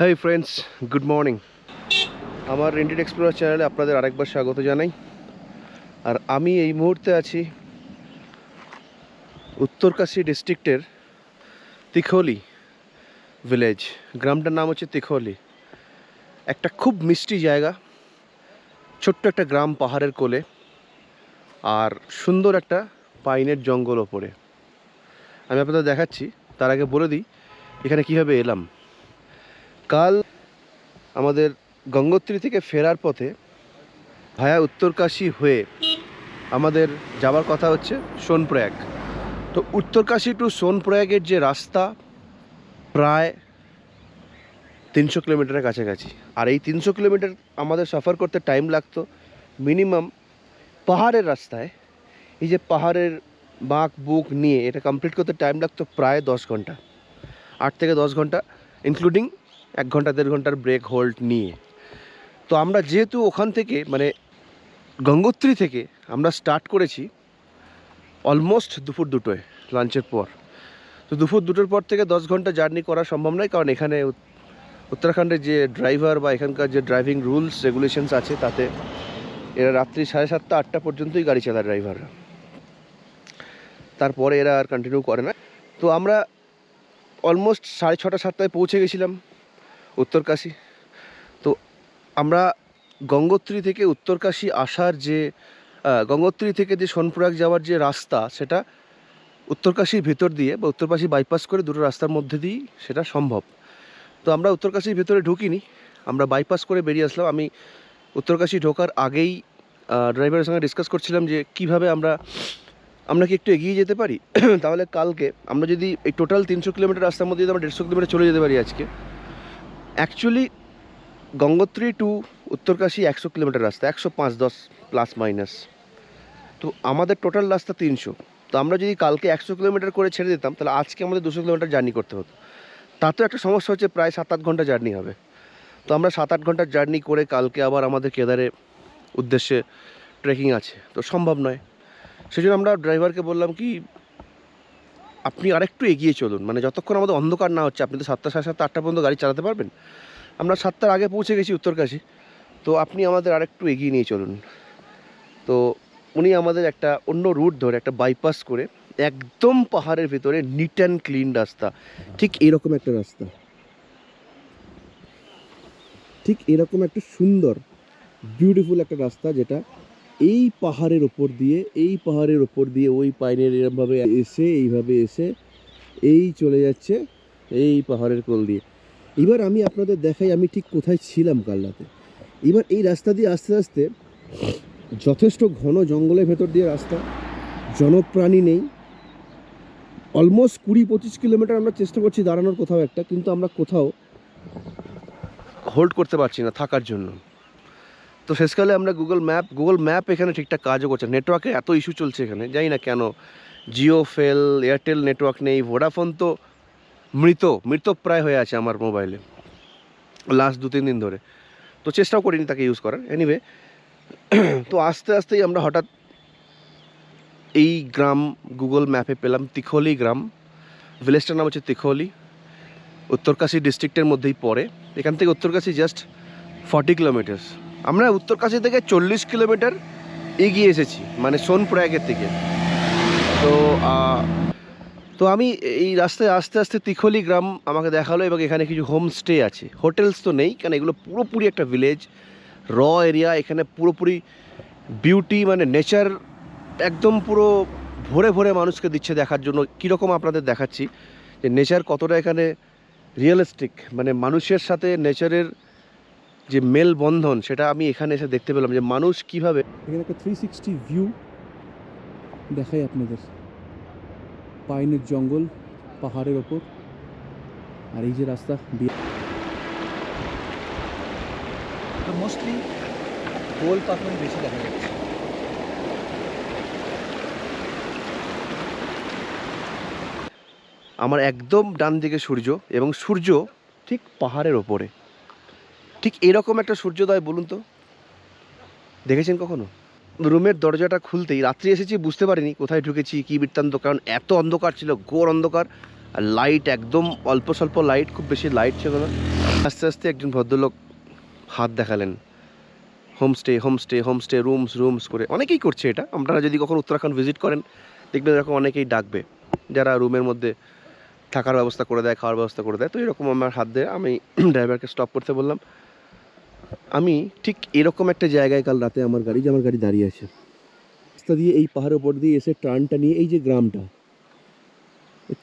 Hi friends, good morning. আমার rented explorer চ্যানেলে আপনাদের আরেকবার স্বাগত জানাই। আর আমি এই মুহূর্তে আছি উত্তরকাশী ডিস্ট্রিক্টের তিখোলি ভিলেজ। গ্রামটার নাম হচ্ছে তিখোলি। একটা খুব মিষ্টি জায়গা, ছোট্ট একটা গ্রাম পাহাড়ের কোলে, আর সুন্দর একটা পাইনের জঙ্গল ওপরে। আমি আপনাদের দেখাচ্ছি। তার আগে বলে দিই এখানে কীভাবে এলাম। কাল আমাদের গঙ্গোত্রী থেকে ফেরার পথে ভায়া উত্তরকাশী হয়ে আমাদের যাওয়ার কথা হচ্ছে সোনপ্রয়াগ। তো উত্তরকাশী টু সোনপ্রয়াগের যে রাস্তা প্রায় 300 কিলোমিটারের কাছাকাছি। আর এই 300 কিলোমিটার আমাদের সফর করতে টাইম লাগতো মিনিমাম পাহাড়ের রাস্তায়। এই যে পাহাড়ের বাঁক বুক নিয়ে এটা কমপ্লিট করতে টাইম লাগতো প্রায় 10 ঘন্টা, 8 থেকে 10 ঘন্টা, ইনক্লুডিং 1 ঘন্টা 1.5 ঘন্টার ব্রেক হোল্ড নিয়ে। তো আমরা যেহেতু ওখান থেকে মানে গঙ্গোত্রী থেকে আমরা স্টার্ট করেছি অলমোস্ট দুপুর 2টোয় লাঞ্চের পর। তো দুপুর 2টোর পর থেকে 10 ঘন্টা জার্নি করা সম্ভব নয়, কারণ এখানে উত্তরাখণ্ডের যে ড্রাইভার বা এখানকার যে ড্রাইভিং রুলস রেগুলেশনস আছে তাতে এরা রাত্রি 7:30 8টা পর্যন্তই গাড়ি চালায় ড্রাইভাররা, তারপরে এরা আর কন্টিনিউ করে না। তো আমরা অলমোস্ট 6:30 7টায় পৌঁছে গেছিলাম উত্তরকাশী। তো আমরা গঙ্গোত্রী থেকে উত্তরকাশী আসার যে গঙ্গোত্রী থেকে যে সোনপ্রয়াগ যাওয়ার যে রাস্তা, সেটা উত্তরকাশীর ভিতর দিয়ে বা উত্তরকাশী বাইপাস করে দুটো রাস্তার মধ্যে দিয়েই সেটা সম্ভব। তো আমরা উত্তরকাশীর ভেতরে ঢুকিনি, আমরা বাইপাস করে বেরিয়ে আসলাম। আমি উত্তরকাশী ঢোকার আগেই ড্রাইভারের সঙ্গে ডিসকাস করছিলাম যে কীভাবে আমরা কি একটু এগিয়ে যেতে পারি। তাহলে কালকে আমরা যদি এই টোটাল 300 কিলোমিটার রাস্তার মধ্যে যদি আমরা 150 কিলোমিটার চলে যেতে পারি আজকে। Actually Gangotri to Uttarkashi 100 kilometre রাস্তা, 105-10 প্লাস মাইনাস। তো আমাদের টোটাল রাস্তা 300। তো আমরা যদি কালকে 100 কিলোমিটার করে ছেড়ে দিতাম তাহলে আজকে আমাদের 200 কিলোমিটার জার্নি করতে হতো। তাতেও একটা সমস্যা হচ্ছে, প্রায় 7-8 ঘন্টা জার্নি হবে। তো আমরা 7-8 ঘন্টার জার্নি করে কালকে আবার আমাদের কেদারের উদ্দেশ্যে ট্রেকিং আছে, তো সম্ভব নয়। সেই জন্য আমরা ড্রাইভারকে বললাম কি, আপনি আরেকটু এগিয়ে চলুন, মানে যতক্ষণ আমাদের অন্ধকার না হচ্ছে। আপনি তো 7টা 7:30 8টা পর্যন্ত গাড়ি চালাতে পারবেন। আমরা 7টার আগে পৌঁছে গেছি উত্তরকাশী, তো আপনি আমাদের আরেকটু এগিয়ে নিয়ে চলুন। তো উনি আমাদের একটা অন্য রুট ধরে একটা বাইপাস করে একদম পাহাড়ের ভিতরে নিট অ্যান্ড ক্লিন রাস্তা, ঠিক এরকম একটা রাস্তা, ঠিক এরকম একটা সুন্দর বিউটিফুল একটা রাস্তা, যেটা এই পাহাড়ের ওপর দিয়ে ওই পাইনের এরকমভাবে এইভাবে এসে এই চলে যাচ্ছে এই পাহাড়ের কোল দিয়ে। এবার আমি আপনাদের দেখাই আমি ঠিক কোথায় ছিলাম কাল রাতে। এবার এই রাস্তা দিয়ে আস্তে আস্তে যথেষ্ট ঘন জঙ্গলের ভেতর দিয়ে রাস্তা, জনপ্রাণী নেই। অলমোস্ট 20-25 কিলোমিটার আমরা চেষ্টা করছি দাঁড়ানোর কোথাও একটা, কিন্তু আমরা কোথাও হোল্ড করতে পারছি না থাকার জন্য। তো শেষকালে আমরা গুগল ম্যাপ এখানে ঠিকঠাক কাজও করছে। নেটওয়ার্কে এত ইস্যু চলছে এখানে, জানি না কেন। জিও ফেল, এয়ারটেল নেটওয়ার্ক নেই, ভোডাফোন তো মৃতপ্রায় হয়ে আছে আমার মোবাইলে লাস্ট 2-3 দিন ধরে। তো চেষ্টাও করিনি তাকে ইউজ করার। এনিওয়ে, তো আস্তে আস্তেই আমরা হঠাৎ এই গ্রাম গুগল ম্যাপে পেলাম, তিখোলি গ্রাম। ভিলেজটার নাম হচ্ছে তিখোলি, উত্তরকাশী ডিস্ট্রিক্টের মধ্যেই পড়ে। এখান থেকে উত্তরকাশী জাস্ট 40 কিলোমিটার। আমরা উত্তরকাশী থেকে 40 কিলোমিটার এগিয়ে এসেছি, মানে সোনপ্রয়াগের থেকে। তো তো আমি এই রাস্তায় আস্তে আস্তে তিখোলি গ্রাম আমাকে দেখালো, এবং এখানে কিছু হোমস্টে আছে। হোটেলস তো নেই, কারণ এগুলো পুরোপুরি একটা ভিলেজ, র এরিয়া। এখানে পুরোপুরি বিউটি, মানে নেচার একদম পুরো ভরে ভরে মানুষকে দিচ্ছে দেখার জন্য। কীরকম আপনাদের দেখাচ্ছি যে নেচার কতটা এখানে রিয়েলিস্টিক, মানে মানুষের সাথে নেচারের যে মেলবন্ধন, সেটা আমি এখানে এসে দেখতে পেলাম যে মানুষ কীভাবে। এখানে একটা 360 ভিউ দেখাই আপনাদের, পাইনের জঙ্গল পাহাড়ের ওপর, আর এই যে রাস্তা। মোস্টলি গোল পাথরই বেশি দেখা যাচ্ছে। আমার একদম ডান দিকে সূর্য, এবং সূর্য ঠিক পাহাড়ের ওপরে। ঠিক এরকম একটা সূর্যোদয় বলুন তো দেখেছেন কখনো? রুমের দরজাটা খুলতেই, রাত্রি এসেছি বুঝতে পারিনি কোথায় ঢুকেছি কী বৃত্তান্ত, কারণ এত অন্ধকার ছিল, ঘোর অন্ধকার। আর লাইট একদম অল্প স্বল্প লাইট, খুব বেশি লাইট ছিল না। আস্তে আস্তে একজন ভদ্রলোক হাত দেখালেন, হোমস্টে হোমস্টে হোমস্টে, রুমস করে অনেকেই করছে এটা। আপনারা যদি কখন উত্তরাখণ্ড ভিজিট করেন দেখবেন এরকম অনেকেই ডাকবে যারা রুমের মধ্যে থাকার ব্যবস্থা করে দেয়, খাওয়ার ব্যবস্থা করে দেয়। তো এরকম আমার হাত দিয়ে আমি ড্রাইভারকে স্টপ করতে বললাম। আমি ঠিক এরকম একটা জায়গায় কাল রাতে আমার গাড়ি দাঁড়িয়ে আছে, রাস্তা দিয়ে এই পাহাড়ের ওপর দিয়ে এসে টার্নটা নিয়ে এই যে গ্রামটা,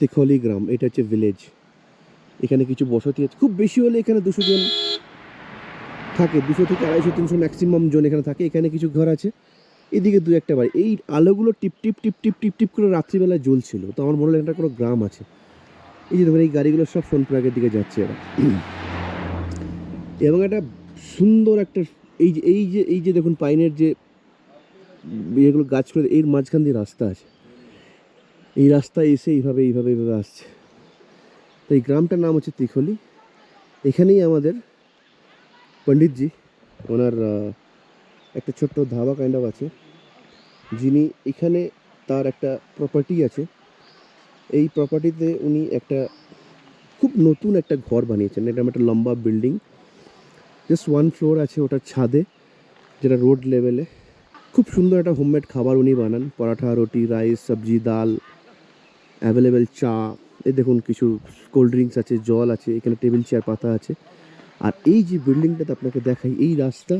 তিখলি গ্রাম, এটা হচ্ছে ভিলেজ। এখানে কিছু বসতি আছে, খুব বেশি হলে এখানে 200 জন থাকে, 200 থেকে 250-300 ম্যাক্সিমাম জন এখানে থাকে। এখানে কিছু ঘর আছে, এদিকে দু একটা বাড়ি। এই আলোগুলো টিপ টিপ টিপ টিপ টিপ টিপ করে রাত্রিবেলায় জ্বলছিল, তো আমার মনে হলো একটা কোনো গ্রাম আছে। এই যে দেখুন এই গাড়িগুলো সব সোনপ্রয়াগের দিকে যাচ্ছে এরা। এবং একটা সুন্দর একটা এই যে দেখুন পাইনের যে এগুলো গাছগুলো, এর মাঝখান দিয়ে রাস্তা আছে, এই রাস্তায় এসে এইভাবে এইভাবে এইভাবে আসছে। তো এই গ্রামটার নাম হচ্ছে তিখলি। এখানেই আমাদের পণ্ডিতজি, ওনার একটা ছোট্ট ধাবা কাইন্ড অফ আছে, যিনি এখানে তার একটা প্রপার্টি আছে। এই প্রপার্টিতে উনি একটা খুব নতুন একটা ঘর বানিয়েছেন। এটা একটা লম্বা বিল্ডিং, জাস্ট 1 ফ্লোর আছে ওটার ছাদে, যেটা রোড লেভেলে। খুব সুন্দর একটা হোমমেড খাবার উনি বানান, পরাঠা, রুটি, রাইস, সবজি, ডাল, অ্যাভেলেবেল চা। এই দেখুন কিছু কোল্ড ড্রিঙ্কস আছে, জল আছে, এখানে টেবিল চেয়ার পাতা আছে। আর এই যে বিল্ডিংটাতে আপনাকে দেখাই, এই রাস্তা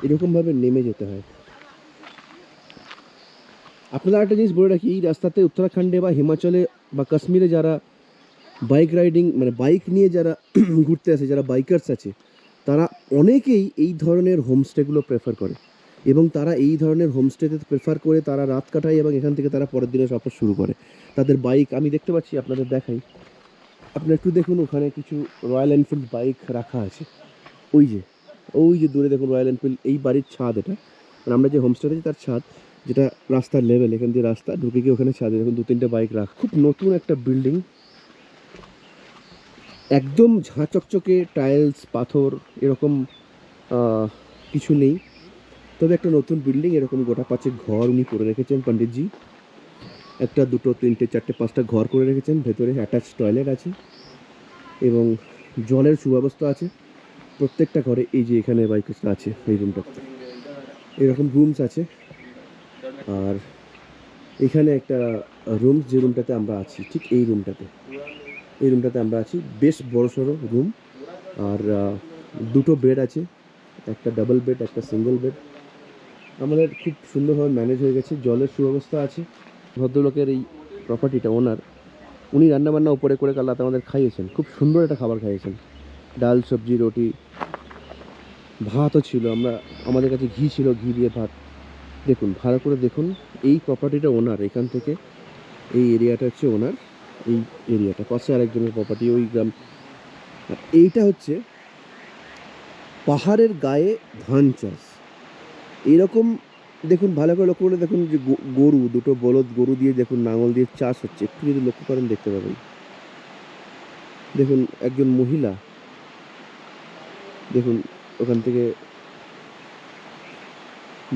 এরকমভাবে নেমে যেতে হয়। আপনারা একটা জিনিস বলে রাখি, এই রাস্তাতে উত্তরাখণ্ডে বা হিমাচলে বা কাশ্মীরে যারা বাইক রাইডিং মানে বাইক নিয়ে যারা ঘুরতে আসে, যারা বাইকার্স আছে, তারা অনেকেই এই ধরনের হোমস্টেগুলো প্রেফার করে। এবং তারা এই ধরনের হোমস্টেতে প্রেফার করে তারা রাত কাটায় এবং এখান থেকে তারা পরের দিনে সফর শুরু করে। তাদের বাইক আমি দেখতে পাচ্ছি, আপনাদের দেখাই, আপনারা একটু দেখুন ওখানে কিছু রয়্যাল এনফিল্ড বাইক রাখা আছে। ওই যে দূরে দেখুন রয়্যাল এনফিল্ড, এই বাড়ির ছাদ এটা, মানে আমরা যে হোমস্টেতে তার ছাদ, যেটা রাস্তার লেভেল, এখান দিয়ে রাস্তা ঢুকে গিয়ে ওখানে ছাদে দেখুন 2-3টে বাইক রাখা। খুব নতুন একটা বিল্ডিং, একদম ঝাঁ চকচকে, টাইলস পাথর এরকম কিছু নেই, তবে একটা নতুন বিল্ডিং। এরকম গোটা 5 ঘর উনি করে রেখেছেন পণ্ডিতজি। 1, 2, 3, 4, 5টা ঘর করে রেখেছেন। ভেতরে অ্যাটাচ টয়লেট আছে এবং জলের সুব্যবস্থা আছে প্রত্যেকটা ঘরে। এই যে এখানে বাইকটা আছে, এই রুমটা, এরকম রুমস আছে। আর এখানে একটা রুম, যে রুমটাতে আমরা আছি, ঠিক এই রুমটাতে আমরা আছি। বেশ বড় সড়ো রুম। আর 2টো বেড আছে, একটা ডাবল বেড, একটা সিঙ্গেল বেড। আমাদের খুব সুন্দরভাবে ম্যানেজ হয়ে গেছে, জলের সুব্যবস্থা আছে। ভদ্রলোকের এই প্রপার্টিটা ওনার, উনি রান্নাবান্না উপরে করে কাল রাতে আমাদের খাইয়েছেন, খুব সুন্দর একটা খাবার খাইয়েছেন। ডাল, সবজি, রুটি, ভাতও ছিল। আমাদের কাছে ঘি ছিল, ঘি দিয়ে ভাত। দেখুন ভালো করে দেখুন, এই প্রপার্টিটা ওনার। এখান থেকে এই এরিয়াটা হচ্ছে ওনার, এই এরিয়াটা পাশে আরেকজনের প্রপার্টি, ওই গ্রাম। এইটা হচ্ছে পাহাড়ের গায়ে ধান চাষ। এরকম দেখুন, ভালো করে লক্ষ্য করে দেখুন যে গরু, 2টো বলদ গরু দিয়ে দেখুন লাঙল দিয়ে চাষ হচ্ছে। একটু যদি লক্ষ্য করেন দেখতে পাবেন। দেখুন একজন মহিলা, দেখুন ওখান থেকে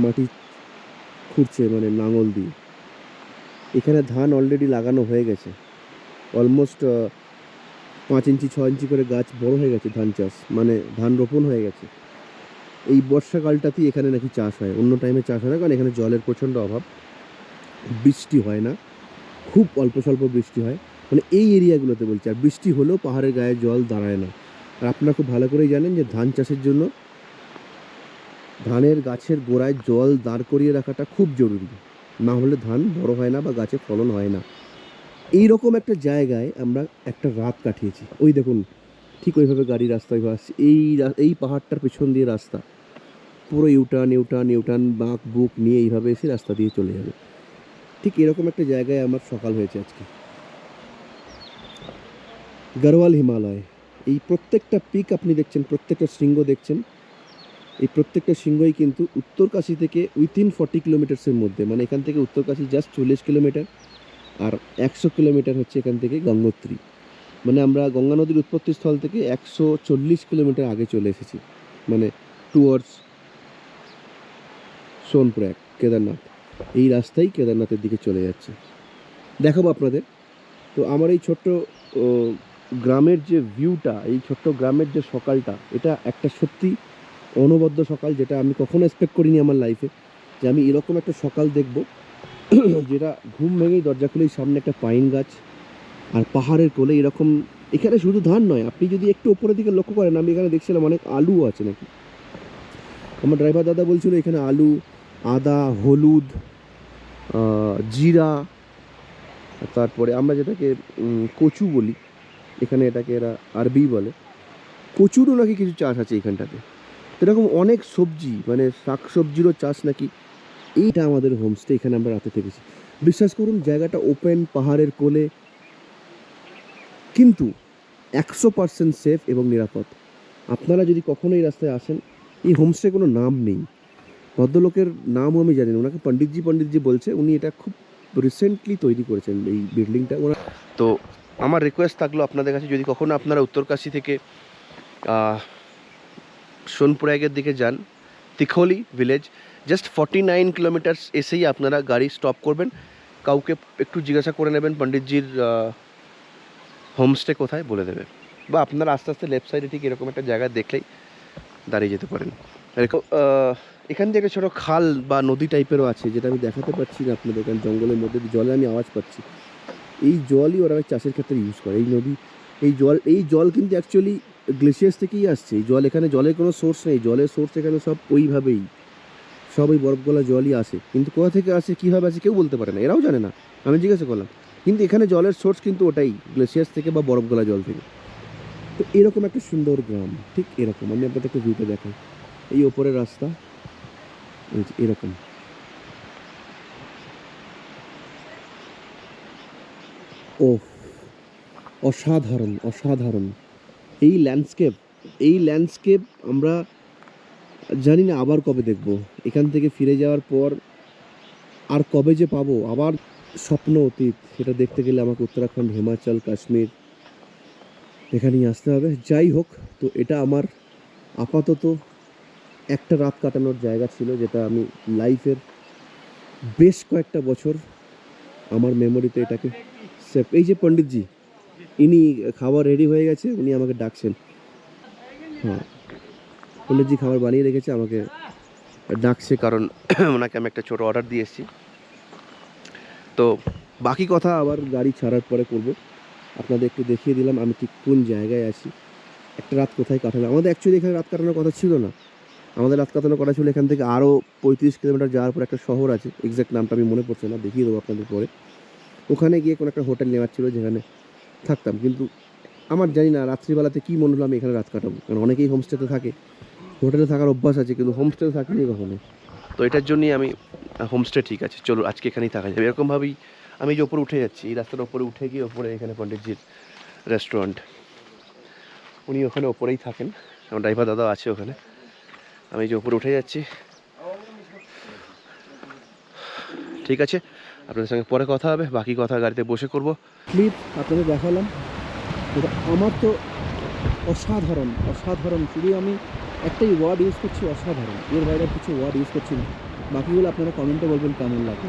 মাটি খুঁড়ছে, মানে লাঙল দিয়ে। এখানে ধান অলরেডি লাগানো হয়ে গেছে, অলমোস্ট 5 ইঞ্চি 6 ইঞ্চি করে গাছ বড় হয়ে গেছে। ধান চাষ মানে ধান রোপণ হয়ে গেছে। এই বর্ষাকালটাতেই এখানে নাকি চাষ হয়, অন্য টাইমে চাষ হয় না, কারণ এখানে জলের প্রচণ্ড অভাব, বৃষ্টি হয় না, খুব অল্প স্বল্প বৃষ্টি হয়, মানে এই এরিয়াগুলোতে বলছি। আর বৃষ্টি হলেও পাহাড়ের গায়ে জল দাঁড়ায় না। আর আপনারা খুব ভালো করেই জানেন যে ধান চাষের জন্য ধানের গাছের গোড়ায় জল দাঁড় করিয়ে রাখাটা খুব জরুরি, না হলে ধান বড় হয় না বা গাছে ফলন হয় না। এই রকম একটা জায়গায় আমরা একটা রাত কাটিয়েছি। ওই দেখুন ঠিক ওইভাবে গাড়ি রাস্তায় আসছে, এই পাহাড়টার পেছন দিয়ে রাস্তা, পুরো ইউটার্ন ইউটার্ন ইউটার্ন বাঁক বুক নিয়ে এইভাবে এসে রাস্তা দিয়ে চলে যাবে। ঠিক এরকম একটা জায়গায় আমার সকাল হয়েছে আজকে, গড়ওয়াল হিমালয়। এই প্রত্যেকটা পিক আপনি দেখছেন, প্রত্যেকটা শৃঙ্গ দেখছেন, এই প্রত্যেকটা শৃঙ্গই কিন্তু উত্তরকাশী থেকে উইথিন 40 কিলোমিটার্সের মধ্যে। মানে এখান থেকে উত্তরকাশী জাস্ট 40 কিলোমিটার, আর 100 কিলোমিটার হচ্ছে এখান থেকে গঙ্গোত্রী। মানে আমরা গঙ্গা নদীর উৎপত্তি স্থল থেকে 140 কিলোমিটার আগে চলে এসেছি, মানে টুয়ার্ডস সোনপ্রয়াগ, কেদারনাথ। এই রাস্তাই কেদারনাথের দিকে চলে যাচ্ছে। দেখাবো আপনাদের তো আমার এই ছোট্ট ও, গ্রামের যে ভিউটা, এই ছোট্ট গ্রামের যে সকালটা, এটা একটা সত্যি অনবদ্য সকাল, যেটা আমি কখনো এক্সপেক্ট করিনি আমার লাইফে যে আমি এরকম একটা সকাল দেখব। যেটা ঘুম ভেঙেই দরজা খুলেই সামনে একটা পাইন গাছ আর পাহাড়ের কোলে এরকম। এখানে শুধু ধান নয়, আপনি যদি একটু ওপরের দিকে লক্ষ্য করেন, আমি এখানে দেখছিলাম অনেক আলু আছে নাকি। আমার ড্রাইভার দাদা বলছিল এখানে আলু, আদা, হলুদ, জিরা, তারপরে আমরা যেটাকে কচু বলি, এখানে এটাকে এরা আরবি বলে, কচুরও নাকি কিছু চাষ আছে এখানটাতে। এরকম অনেক সবজি, মানে শাক সবজিরও চাষ নাকি। এইটা আমাদের হোমস্টে, এখানে আমরা রাতে থেকেছি। বিশ্বাস করুন, জায়গাটা ওপেন, পাহাড়ের কোলে, কিন্তু 100% সেফ এবং নিরাপদ। আপনারা যদি কখনো এই রাস্তায় আসেন, এই হোমস্টে কোনো নাম নেই, ভদ্রলোকের নামও আমি জানি না, ওনাকে পণ্ডিতজি বলছে, উনি এটা খুব রিসেন্টলি তৈরি করেছেন এই বিল্ডিংটা ওরা। তো আমার রিকোয়েস্ট থাকলো আপনাদের কাছে, যদি কখনো আপনারা উত্তরকাশী থেকে সোনপ্রয়াগের দিকে যান, তিখোলি ভিলেজ জাস্ট 49 কিলোমিটার্স এসেই আপনারা গাড়ি স্টপ করবেন, কাউকে একটু জিজ্ঞাসা করে নেবেন পণ্ডিতজির হোমস্টে কোথায়, বলে দেবে। বা আপনারা আস্তে আস্তে লেফট সাইডে ঠিক এরকম একটা জায়গা দেখলেই দাঁড়িয়ে যেতে পারেন। এরকম এখান থেকে একটা ছোটো খাল বা নদী টাইপেরও আছে, যেটা আমি দেখাতে পারছি না আপনাদের, কারণ জঙ্গলের মধ্যে জলে আমি আওয়াজ পাচ্ছি। এই জলই ওরা চাষের ক্ষেত্রে ইউজ করে, এই নদী, এই জল কিন্তু অ্যাকচুয়ালি গ্লেশিয়ার্স থেকেই আসছে। এই জল, এখানে জলের কোনো সোর্স নেই, জলের সোর্স এখানে সব ওইভাবেই, সব ওই বরফ গলা জলই আসে, কিন্তু কোথা থেকে আসে, কীভাবে আসে, কেউ বলতে পারে না, এরাও জানে না, আমি জিজ্ঞাসা করলাম। কিন্তু এখানে জলের সোর্স কিন্তু ওটাই, গ্লেশিয়ার্স থেকে বা বরফ গলা জল থেকে। তো এরকম একটা সুন্দর গ্রাম, ঠিক এরকম আমি আপনাদের একটু ভিউটা দেখাই। এই ওপরের রাস্তা, এই যে এরকম, ও অসাধারণ অসাধারণ এই ল্যান্ডস্কেপ। এই ল্যান্ডস্কেপ আমরা জানি না আবার কবে দেখব, এখান থেকে ফিরে যাওয়ার পর আর কবে যে পাবো, আবার স্বপ্ন অতীত। সেটা দেখতে গেলে আমাকে উত্তরাখণ্ড, হিমাচল, কাশ্মীর এখানেই আসতে হবে। যাই হোক, তো এটা আমার আপাতত একটা রাত কাটানোর জায়গা ছিল, যেটা আমি লাইফের বেশ কয়েকটা বছর আমার মেমোরিতে এটাকে সেভ। এই যে পণ্ডিতজি, ইনি খাবার রেডি হয়ে গেছে, উনি আমাকে ডাকছেন। হ্যাঁ, পণ্ডিতজি খাবার বানিয়ে রেখেছে, আমাকে ডাকছে, কারণ ওনাকে আমি একটা ছোটো অর্ডার দিয়ে এসেছি। তো বাকি কথা আবার গাড়ি ছাড়ার পরে করব। আপনাদের একটু দেখিয়ে দিলাম আমি ঠিক কোন জায়গায় আছি, একটা রাত কোথায় কাটালাম। আমাদের অ্যাকচুয়ালি এখানে রাত কাটানোর কথা ছিল না, আমাদের রাত কাটানোর কথা ছিল এখান থেকে আরও 35 কিলোমিটার যাওয়ার পর একটা শহর আছে, এক্স্যাক্ট নামটা আমি মনে পড়ছে না, দেখিয়ে দেবো আপনাদের পরে। ওখানে গিয়ে কোনো একটা হোটেল নেওয়ার ছিল, যেখানে থাকতাম। কিন্তু আমার জানি না রাত্রিবেলাতে কী মনে হলো আমি এখানে রাত কাটাবো, কারণ অনেকেই হোমস্টেতে থাকে, হোটেলে থাকার অভ্যাস আছে, কিন্তু হোমস্টেতে থাকিনি কখনো। তো এটার জন্যই আমি হোমস্টে ঠিক আছে, চলো আজকে এখানেই থাকা যাবে, এরকমভাবেই আমি যে ওপরে উঠে যাচ্ছি, এই রাস্তার ওপরে উঠে গিয়ে ওপরে এখানে পণ্ডিতজির রেস্টুরেন্ট, উনি ওখানে ওপরেই থাকেন, আমার ড্রাইভার দাদা আছে ওখানে। আমি যে ওপরে উঠে যাচ্ছি, ঠিক আছে, আপনাদের সঙ্গে পরে কথা হবে, বাকি কথা গাড়িতে বসে করব। প্লিজ আপনাদের দেখালাম, এটা আমার তো অসাধারণ অসাধারণ, শুধু আমি একটাই ওয়ার্ড ইউজ করছি, অসাধারণ, এর বাইরে কিছু ওয়ার্ড ইউজ করছি না। বাকিগুলো আপনারা কমেন্টে বলবেন কেমন লাগে।